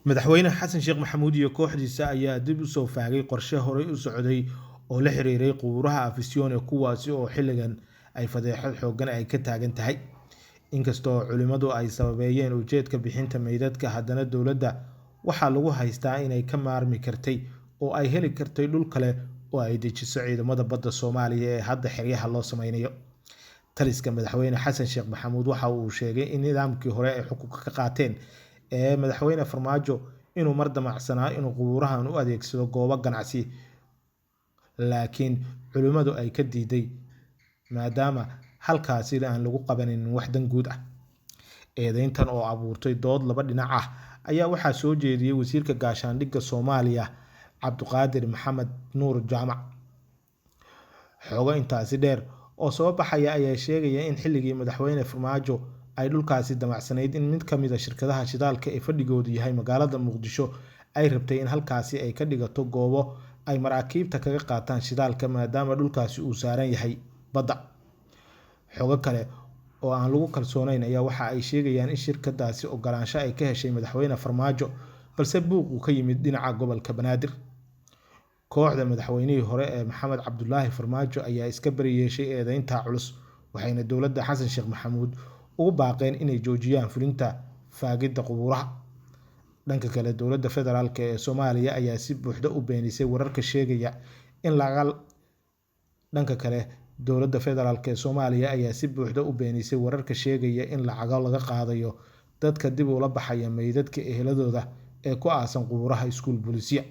madaxweyne xasan sheekh maxamuud iyo kooxdiisa ayaa dib u soo faagay qorshe horey u socday oo la xiriiray qubuuraha afisyoone kuwaasi oo xilligan ay fadeexad xooggan ay ka taagan tahay. Inkastoo culimmadu ay sababeeyeen ujeedka bixinta meydadka, haddana dowladda waxaa lagu haystaa inay ka maarmi kartay oo ay heli kartay dhul kale oo ay dejiso ciidamada badda Soomaaliya ee hadda xeryaha loo sameynayo. Taliska madaxweyne xasan sheekh maxamuud waxa uu sheegay in nidaamkii hore ay xukunka ka qaateen ee madaxweyne Farmaajo inuu mar damacsanaa inuu qubuurahan u adeegsado goobo ganacsi, laakiin culimmadu ay ka diiday maadaama halkaasi aan lagu qabanin wax dan guud ah. Eedeyntan oo abuurtay dood laba dhinac ah ayaa waxaa soo jeediyay wasiirka gaashaandhigga Soomaaliya Cabdiqaadir Maxamed Nuur Jaamac. Xogo intaasi dheer oo soo baxaya ayaa sheegaya in xilligii madaxweyne Farmaajo ay dhulkaasi damacsanayd in mid ka mid ah shirkadaha shidaalka ee fadhigoodu yahay magaalada Muqdisho ay rabtay in halkaasi ay ka dhigato goobo ay maraakiibta kaga qaataan shidaalka maadaama dhulkaasi uu saaran yahay badda. Xogo kale oo aan lagu kalsoonayn ayaa waxa ay sheegayaan in shirkadaasi ogolaansho ay ka heshay madaxweyne Farmaajo, balse buuq uu ka yimid dhinaca gobolka Banaadir. Kooxda madaxweynihii hore ee Maxamed Cabdullaahi Farmaajo ayaa iska bari yeeshay eedeynta culus, waxayna dowladda xasan sheekh maxamuud ugu baaqeen inay joojiyaan fulinta faagidda qubuuraha. Dhanka kale, dowladda federaalk ee Soomaaliya ayaa si buuxda u beenisay wararka sheegaya in lacago laga qaadayo dadka dib ula baxaya meydadka eheladooda ee ku aasan qubuuraha iskuul booliisya.